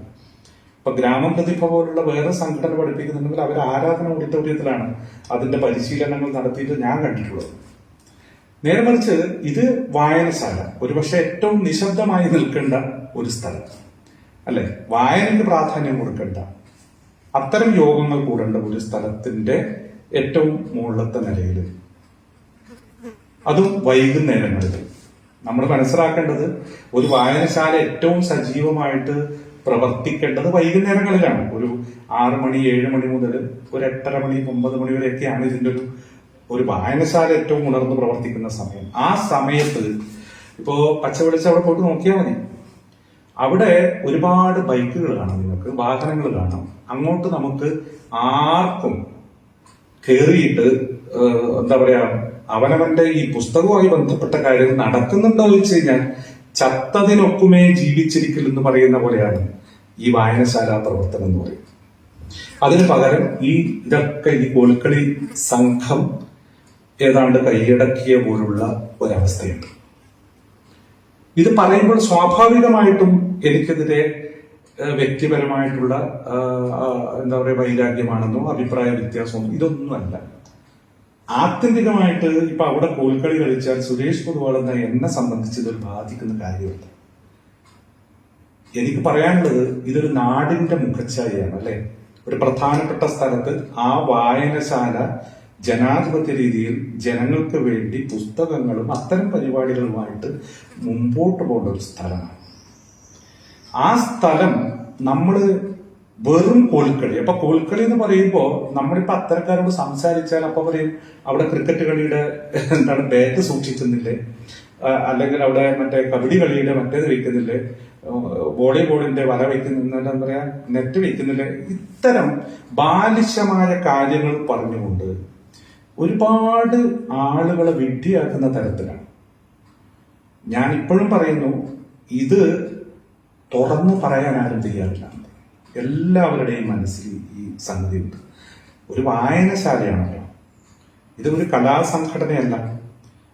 ഇപ്പൊ ഗ്രാമം പ്രതിഭ പോലുള്ള വേറെ സംഘടന പഠിപ്പിക്കുന്നുണ്ടെങ്കിൽ അവർ ആരാധന ഓഡിറ്റോറിയത്തിലാണ് അതിന്റെ പരിശീലനങ്ങൾ നടത്തിയിട്ട് ഞാൻ കണ്ടിട്ടുള്ളത്. നേരെ മറിച്ച് ഇത് വായനശാല, ഒരുപക്ഷെ ഏറ്റവും നിശബ്ദമായി നിൽക്കേണ്ട ഒരു സ്ഥലം അല്ലെ, വായനയ്ക്ക് പ്രാധാന്യം കൊടുക്കേണ്ട, അത്തരം യോഗങ്ങൾ കൂടേണ്ട ഒരു സ്ഥലത്തിന്റെ ഏറ്റവും മുകളിലത്തെ നിലയിൽ, അതും വൈകുന്നേരങ്ങളിൽ. നമ്മൾ മനസ്സിലാക്കേണ്ടത് ഒരു വായനശാല ഏറ്റവും സജീവമായിട്ട് പ്രവർത്തിക്കേണ്ടത് വൈകുന്നേരങ്ങളിലാണ്. ഒരു 6 മണി 7 മണി മുതൽ ഒരു 8:30 മണി 9 മണി വരെയൊക്കെയാണ് ഇതിന്റെ ഒരു വായനശാല ഏറ്റവും ഉണർന്ന് പ്രവർത്തിക്കുന്ന സമയം. ആ സമയത്ത് ഇപ്പോ പച്ചവെളിച്ചം അവിടെ പോയിട്ട് നോക്കിയാൽ മതി, അവിടെ ഒരുപാട് ബൈക്കുകൾ കാണാം, നിങ്ങൾക്ക് വാഹനങ്ങൾ കാണാം. അങ്ങോട്ട് നമുക്ക് ആർക്കും കയറിയിട്ട് അവനവന്റെ ഈ പുസ്തകവുമായി ബന്ധപ്പെട്ട കാര്യങ്ങൾ നടക്കുന്നുണ്ടോ എന്ന് വെച്ച് കഴിഞ്ഞാൽ ചത്തതിനൊക്കുമേ ജീവിച്ചിരിക്കൽ എന്ന് പറയുന്ന പോലെയാണ് ഈ വായനശാല പ്രവർത്തനം എന്ന് പറയും. അതിന് പകരം ഇതൊക്കെ ഈ കോൽക്കളി സംഘം ഏതാണ്ട് കൈയടക്കിയ പോലുള്ള ഒരവസ്ഥയുണ്ട്. ഇത് പറയുമ്പോൾ സ്വാഭാവികമായിട്ടും എനിക്കെതിരെ വ്യക്തിപരമായിട്ടുള്ള എന്താ പറയുക വൈരാഗ്യമാണെന്നോ അഭിപ്രായ വ്യത്യാസമോ ഇതൊന്നുമല്ല. ആത്യന്തികമായിട്ട് ഇപ്പൊ അവിടെ കോൽക്കളി കളിച്ചാൽ സുരേഷ് പൊതുവാൾ എന്നെ സംബന്ധിച്ച് ഇതൊരു ബാധിക്കുന്ന കാര്യമല്ല. എനിക്ക് പറയാനുള്ളത് ഇതൊരു നാടിന്റെ മുഖച്ഛായയാണ് അല്ലെ. ഒരു പ്രധാനപ്പെട്ട സ്ഥലത്ത് ആ വായനശാല ജനാധിപത്യ രീതിയിൽ ജനങ്ങൾക്ക് വേണ്ടി പുസ്തകങ്ങളും അത്തരം പരിപാടികളുമായിട്ട് മുമ്പോട്ട് പോകേണ്ട ഒരു സ്ഥലമാണ്. ആ സ്ഥലം നമ്മൾ വെറും കോൽക്കളി. അപ്പൊ കോൽക്കളി എന്ന് പറയുമ്പോൾ നമ്മളിപ്പോ അത്തരക്കാരോട് സംസാരിച്ചാൽ അപ്പൊ പറയും അവിടെ ക്രിക്കറ്റ് കളിയുടെ ബാറ്റ് സൂക്ഷിക്കുന്നില്ലേ, അല്ലെങ്കിൽ അവിടെ മറ്റേ കബഡി കളിയുടെ മറ്റേത് വെക്കുന്നില്ലേ, വോളിബോളിന്റെ വല വെക്കുന്നില്ല, എന്താ പറയാ നെറ്റ് വെക്കുന്നില്ലേ. ഇത്തരം ബാലിശമായ കാര്യങ്ങൾ പറഞ്ഞുകൊണ്ട് ഒരുപാട് ആളുകളെ വിഡ്ഢിയാക്കുന്ന തരത്തിലാണ്. ഞാൻ ഇപ്പോഴും പറയുന്നു, ഇത് തുറന്നു പറയാൻ ആരും തയ്യാറില്ല. എല്ലാവരുടെയും മനസ്സിൽ ഈ സംഗതിയുണ്ട്. ഒരു വായനശാലയാണല്ലോ, ഇത് ഒരു കലാസംഘടനയല്ല.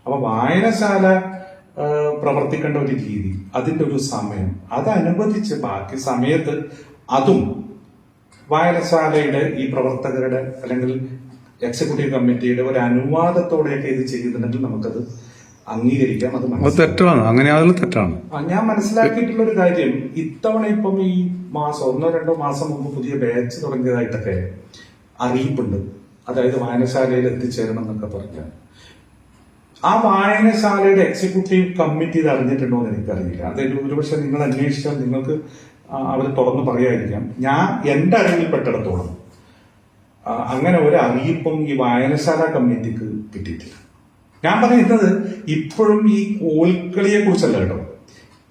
അപ്പൊ വായനശാല പ്രവർത്തിക്കേണ്ട ഒരു രീതി, അതിന്റെ ഒരു സമയം, അതനുബന്ധിച്ച് ബാക്കി സമയത്ത് അതും വായനശാലയുടെ ഈ പ്രവർത്തകരുടെ അല്ലെങ്കിൽ എക്സിക്യൂട്ടീവ് കമ്മിറ്റിയുടെ ഒരു അനുവാദത്തോടെയൊക്കെ ഇത് ചെയ്യുന്നുണ്ടെങ്കിൽ നമുക്കത് അംഗീകരിക്കാം. അത് തെറ്റാണ്, അങ്ങനെയാണെങ്കിലും തെറ്റാണ്. ഞാൻ മനസ്സിലാക്കിയിട്ടുള്ള ഒരു കാര്യം, ഇത്തവണ ഇപ്പം ഈ മാസം 1-2 മാസം മുമ്പ് പുതിയ ബാച്ച് തുടങ്ങിയതായിട്ടൊക്കെ അറിയിപ്പുണ്ട്. അതായത് വായനശാലയിൽ എത്തിച്ചേരണം എന്നൊക്കെ പറഞ്ഞാൽ ആ വായനശാലയുടെ എക്സിക്യൂട്ടീവ് കമ്മിറ്റി ഇത് അറിഞ്ഞിട്ടുണ്ടോ എന്ന് എനിക്കറിയില്ല. അതായത് ഒരുപക്ഷെ നിങ്ങൾ അന്വേഷിച്ചാൽ നിങ്ങൾക്ക് അവർ തുറന്നു പറയാതിരിക്കാം. ഞാൻ എന്റെ അറിവിൽപ്പെട്ടിടത്തോളം അങ്ങനെ ഒരു അറിയിപ്പും ഈ വായനശാല കമ്മിറ്റിക്ക് കിട്ടിയിട്ടില്ല. ഞാൻ പറയുന്നത് ഇപ്പോഴും ഈ കോൽക്കളിയെ കുറിച്ചല്ല കേട്ടോ,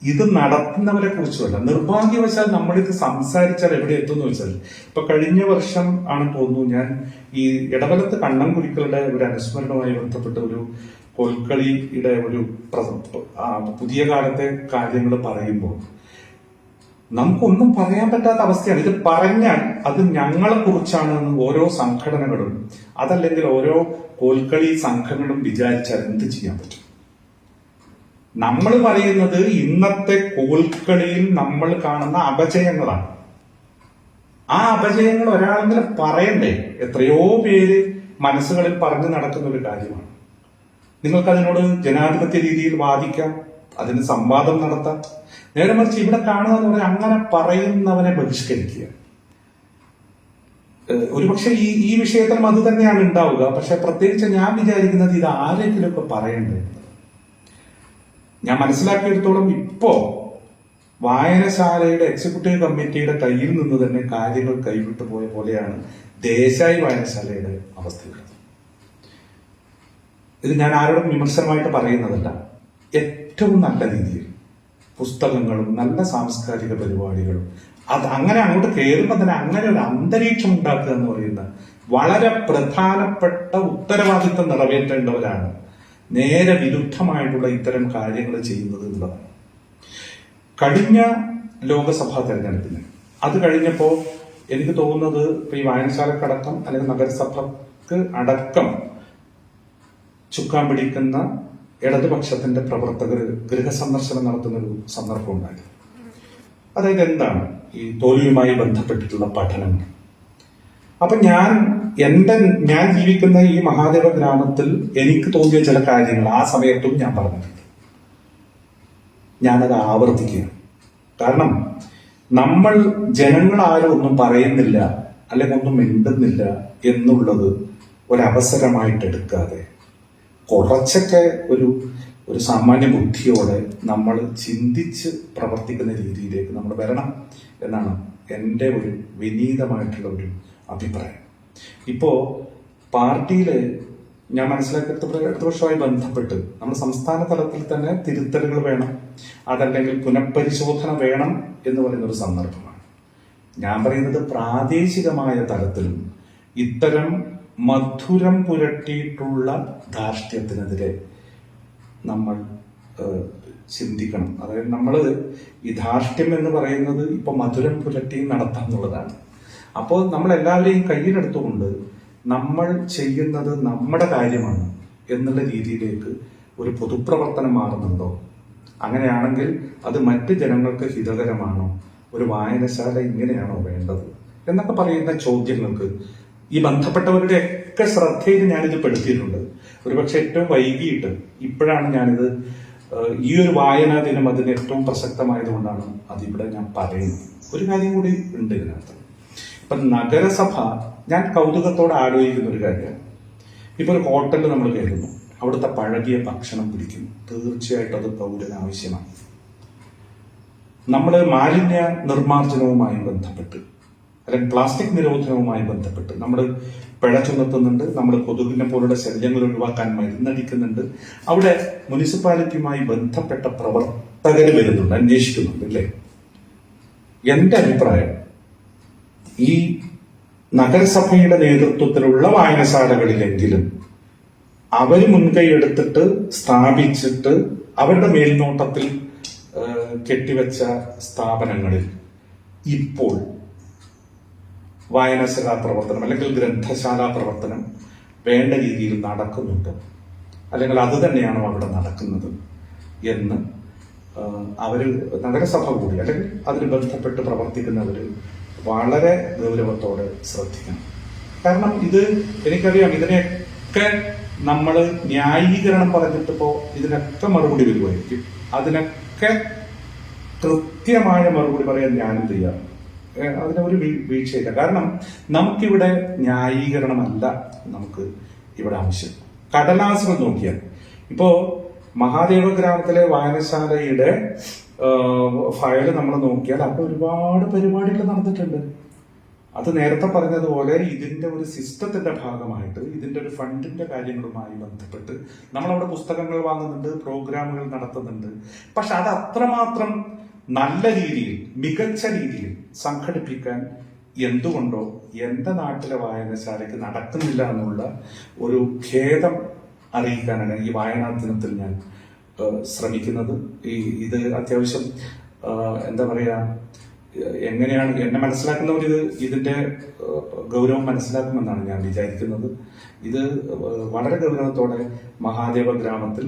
ഇത് നടത്തുന്നവരെ കുറിച്ചുമല്ല. നിർഭാഗ്യവശാൽ നമ്മളിത് സംസാരിച്ചാൽ എവിടെ എത്തുമെന്ന് വെച്ചാൽ, ഇപ്പൊ കഴിഞ്ഞ വർഷം ആണ് തോന്നുന്നു ഞാൻ ഈ ഇടവലത്ത് കണ്ണൻകുരിക്കളുടെ ഒരു അനുസ്മരണവുമായി ബന്ധപ്പെട്ട ഒരു കോൽക്കളിയുടെ ഒരു പുതിയ കാലത്തെ കാര്യങ്ങൾ പറയുമ്പോൾ നമുക്കൊന്നും പറയാൻ പറ്റാത്ത അവസ്ഥയാണ്. ഇത് പറഞ്ഞാൽ അത് ഞങ്ങളെ കുറിച്ചാണെന്ന് ഓരോ സംഘടനകളും അതല്ലെങ്കിൽ ഓരോ കോൽക്കളി സംഘങ്ങളും വിചാരിച്ചാൽ എന്ത് ചെയ്യാൻ പറ്റും? നമ്മൾ പറയുന്നത് ഇന്നത്തെ കോൽക്കളിയിൽ നമ്മൾ കാണുന്ന അപജയങ്ങളാണ്. ആ അപജയങ്ങൾ ഒരാളെങ്കിലും പറയണ്ടേ? എത്രയോ പേര് മനസ്സുകളിൽ പറഞ്ഞു നടക്കുന്ന ഒരു കാര്യമാണ്. നിങ്ങൾക്കതിനോട് ജനാധിപത്യ രീതിയിൽ വാദിക്കാം, അതിന് സംവാദം നടത്താം. നേരെ മറിച്ച് ഇവിടെ കാണുക എന്ന് പറഞ്ഞാൽ അങ്ങനെ പറയുന്നവനെ ബഹിഷ്കരിക്കുക. ഒരുപക്ഷെ ഈ വിഷയത്തിലും അത് തന്നെയാണ് ഉണ്ടാവുക. പക്ഷെ പ്രത്യേകിച്ച് ഞാൻ വിചാരിക്കുന്നത് ഇത് ആരെങ്കിലും ഒക്കെ പറയേണ്ടത്. ഞാൻ മനസ്സിലാക്കിയെടുത്തോളം ഇപ്പോ വായനശാലയുടെ എക്സിക്യൂട്ടീവ് കമ്മിറ്റിയുടെ കയ്യിൽ നിന്ന് തന്നെ കാര്യങ്ങൾ കൈവിട്ടു പോയ പോലെയാണ് ദേശായി വായനശാലയുടെ അവസ്ഥയുള്ളത്. ഇത് ഞാൻ ആരോടും വിമർശനമായിട്ട് പറയുന്നതല്ല. ഏറ്റവും നല്ല രീതിയിൽ പുസ്തകങ്ങളും നല്ല സാംസ്കാരിക പരിപാടികളും അത് അങ്ങനെ അങ്ങോട്ട് കയറുമ്പോൾ തന്നെ അങ്ങനെ ഒരു അന്തരീക്ഷം ഉണ്ടാക്കുക എന്ന് പറയുന്ന വളരെ പ്രധാനപ്പെട്ട ഉത്തരവാദിത്വം നിറവേറ്റേണ്ടവരാണ് നേരെ വിരുദ്ധമായിട്ടുള്ള ഇത്തരം കാര്യങ്ങൾ ചെയ്യുന്നത് എന്നുള്ളതാണ്. കഴിഞ്ഞ ലോകസഭാ തെരഞ്ഞെടുപ്പിന് അത് കഴിഞ്ഞപ്പോൾ എനിക്ക് തോന്നുന്നത് ഇപ്പൊ ഈ വായനശാലക്കടക്കം അല്ലെങ്കിൽ നഗരസഭക്ക് അടക്കം ചുക്കാൻ പിടിക്കുന്ന ഇടതുപക്ഷത്തിന്റെ പ്രവർത്തകർ ഗൃഹസന്ദർശനം നടത്തുന്ന ഒരു സന്ദർഭം ഉണ്ടായി. അതായത് എന്താണ് ഈ തോൽവിയുമായി ബന്ധപ്പെട്ടിട്ടുള്ള പഠനങ്ങൾ. അപ്പൊ ഞാൻ ജീവിക്കുന്ന ഈ മഹാദേവ ഗ്രാമത്തിൽ എനിക്ക് തോന്നിയ ചില കാര്യങ്ങൾ ആ സമയത്തും ഞാൻ പറഞ്ഞിട്ടുണ്ട്. ഞാനത് ആവർത്തിക്കുകയാണ്. കാരണം നമ്മൾ ജനങ്ങളാരും ഒന്നും പറയുന്നില്ല അല്ലെങ്കിൽ ഒന്നും മിണ്ടുന്നില്ല എന്നുള്ളത് ഒരവസരമായിട്ട് എടുക്കാതെ കുറച്ചൊക്കെ ഒരു സാമാന്യ ബുദ്ധിയോടെ നമ്മൾ ചിന്തിച്ച് പ്രവർത്തിക്കുന്ന രീതിയിലേക്ക് നമ്മൾ വരണം എന്നാണ് എൻ്റെ ഒരു വിനീതമായിട്ടുള്ള ഒരു അഭിപ്രായം. ഇപ്പോ പാർട്ടിയില് ഞാൻ മനസ്സിലാക്കിയ ഇടതുപക്ഷവുമായി ബന്ധപ്പെട്ട് നമ്മൾ സംസ്ഥാന തലത്തിൽ തന്നെ തിരുത്തലുകൾ വേണം, അതല്ലെങ്കിൽ പുനഃപരിശോധന വേണം എന്ന് പറയുന്ന ഒരു സന്ദർഭമാണ്. ഞാൻ പറയുന്നത് പ്രാദേശികമായ തലത്തിലും ഇത്തരം മധുരം പുരട്ടിയിട്ടുള്ള ധാർഷ്ട്യത്തിനെതിരെ നമ്മൾ ചിന്തിക്കണം. അതായത് നമ്മൾ ഈ ധാർഷ്ട്യം എന്ന് പറയുന്നത് ഇപ്പൊ മധുരം പുരട്ടി നടത്താം എന്നുള്ളതാണ്. അപ്പോൾ നമ്മൾ എല്ലാവരെയും കയ്യിലെടുത്തുകൊണ്ട് നമ്മൾ ചെയ്യുന്നത് നമ്മുടെ കാര്യമാണ് എന്നുള്ള രീതിയിലേക്ക് ഒരു പൊതുപ്രവർത്തനം മാറുന്നുണ്ടോ അങ്ങനെയാണെങ്കിൽ അത് മറ്റ് ജനങ്ങൾക്ക് ഹിതകരമാണോ? ഒരു വായനശാല ഇങ്ങനെയാണോ വേണ്ടത് എന്നൊക്കെ പറയുന്ന ചോദ്യങ്ങൾക്ക് ഈ ബന്ധപ്പെട്ടവരുടെ ഒക്കെ ശ്രദ്ധയിൽ ഞാനിത് പെടുത്തിയിട്ടുണ്ട്. ഒരുപക്ഷെ ഏറ്റവും വൈകിട്ട് ഇപ്പോഴാണ് ഞാനിത് ഈ ഒരു വായനാ ദിനം അതിന് ഏറ്റവും പ്രസക്തമായതുകൊണ്ടാണ് അതിവിടെ ഞാൻ പറയുന്നത്. ഒരു കാര്യം കൂടി ഉണ്ട് ഇതിനകത്ത്. ഇപ്പൊ നഗരസഭ, ഞാൻ കൗതുകത്തോടെ ആലോചിക്കുന്ന ഒരു കാര്യമാണ്. ഇപ്പൊ ഒരു ഹോട്ടലിൽ നമ്മൾ കയറുന്നു, അവിടുത്തെ പഴകിയ ഭക്ഷണം പിടിക്കും, തീർച്ചയായിട്ടും അത് പൗരന് ആവശ്യമാണ്. നമ്മൾ മാലിന്യ നിർമ്മാർജ്ജനവുമായി ബന്ധപ്പെട്ട് അല്ലെങ്കിൽ പ്ലാസ്റ്റിക് നിരോധനവുമായി ബന്ധപ്പെട്ട് നമ്മൾ പിഴ ചുമത്തുന്നുണ്ട്, നമ്മൾ കൊതുകിനെ പോലുള്ള ശല്യങ്ങൾ ഒഴിവാക്കാൻ മരുന്നടിക്കുന്നുണ്ട്. അവിടെ മുനിസിപ്പാലിറ്റിയുമായി ബന്ധപ്പെട്ട പ്രവർത്തകർ വരുന്നുണ്ട്, അന്വേഷിക്കുന്നുണ്ട്, അല്ലേ? എന്റെ അഭിപ്രായം, ഈ നഗരസഭയുടെ നേതൃത്വത്തിലുള്ള വായനശാലകളിലെങ്കിലും അവർ മുൻകൈ എടുത്തിട്ട് സ്ഥാപിച്ചിട്ട് അവരുടെ മേൽനോട്ടത്തിൽ കെട്ടിവെച്ച സ്ഥാപനങ്ങളിൽ ഇപ്പോൾ വായനശാല പ്രവർത്തനം അല്ലെങ്കിൽ ഗ്രന്ഥശാല പ്രവർത്തനം വേണ്ട രീതിയിൽ നടക്കുന്നുണ്ടോ, അല്ലെങ്കിൽ അത് തന്നെയാണോ അവിടെ നടക്കുന്നത് എന്ന് അവര് നഗരസഭ കൂടി അല്ലെങ്കിൽ അതിന് ബന്ധപ്പെട്ട് പ്രവർത്തിക്കുന്നവര് വളരെ ഗൗരവത്തോടെ ശ്രദ്ധിക്കണം. കാരണം ഇത് എനിക്കറിയാം, ഇതിനെയൊക്കെ നമ്മൾ ന്യായീകരണം പറഞ്ഞിട്ടിപ്പോ ഇതിനൊക്കെ മറുപടി വരുമായിരിക്കും. അതിനൊക്കെ കൃത്യമായ മറുപടി പറയാൻ ഞാനും തയ്യാറാണ്. അതിനൊരു വീഴ്ചയില്ല. കാരണം നമുക്കിവിടെ ന്യായീകരണമല്ല നമുക്ക് ഇവിടെ ആവശ്യം. കടലാസുകൾ നോക്കിയാൽ ഇപ്പോ മഹാദേവ ഗ്രാമത്തിലെ വായനശാലയുടെ ഫയല് നമ്മൾ നോക്കിയാൽ അവിടെ ഒരുപാട് പരിപാടികൾ നടന്നിട്ടുണ്ട്. അത് നേരത്തെ പറഞ്ഞതുപോലെ ഇതിന്റെ ഒരു സിസ്റ്റത്തിന്റെ ഭാഗമായിട്ട് ഇതിന്റെ ഒരു ഫണ്ടിന്റെ കാര്യങ്ങളുമായി ബന്ധപ്പെട്ട് നമ്മളവിടെ പുസ്തകങ്ങൾ വാങ്ങുന്നുണ്ട്, പ്രോഗ്രാമുകൾ നടത്തുന്നുണ്ട്. പക്ഷെ അത് അത്രമാത്രം നല്ല രീതിയിൽ, മികച്ച രീതിയിൽ സംഘടിപ്പിക്കാൻ എന്തുകൊണ്ടോ എന്റെ നാട്ടിലെ വായനശാലയ്ക്ക് നടക്കുന്നില്ല എന്നുള്ള ഒരു ഖേദം അറിയിക്കാനാണ് ഈ വായനാ ദിനത്തിൽ ഞാൻ ശ്രമിക്കുന്നത്. ഇത് അത്യാവശ്യം എന്താ പറയാ, എങ്ങനെയാണ് എന്നെ മനസ്സിലാക്കുന്നവർ ഇതിന്റെ ഗൗരവം മനസ്സിലാക്കുമെന്നാണ് ഞാൻ വിചാരിക്കുന്നത്. ഇത് വളരെ ഗൗരവത്തോടെ മഹാദേവ ഗ്രാമത്തിൽ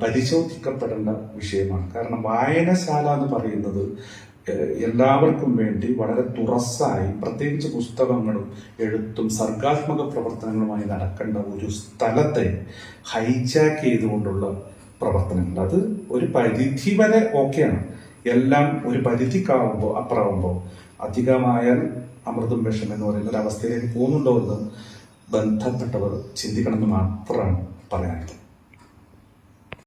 പരിശോധിക്കപ്പെടേണ്ട വിഷയമാണ്. കാരണം വായനശാല എന്ന് പറയുന്നത് എല്ലാവർക്കും വേണ്ടി വളരെ തുറസ്സായി, പ്രത്യേകിച്ച് പുസ്തകങ്ങളും എഴുത്തും സർഗാത്മക പ്രവർത്തനങ്ങളുമായി നടക്കേണ്ട ഒരു സ്ഥലത്തെ ഹൈജാക്ക് ചെയ്തുകൊണ്ടുള്ള പ്രവർത്തനങ്ങൾ, അത് ഒരു പരിധി വരെ ഓക്കെയാണ്. എല്ലാം ഒരു പരിധിക്കാവുമ്പോൾ അപ്പുറമാകുമ്പോൾ അധികമായാൽ അമൃതും വിഷം എന്ന് പറയുന്ന ഒരു അവസ്ഥയിലേക്ക് പോകുന്നുണ്ടോ എന്ന് ബന്ധപ്പെട്ടവർ ചിന്തിക്കണമെന്ന് മാത്രമാണ് പറയാനുള്ളത്.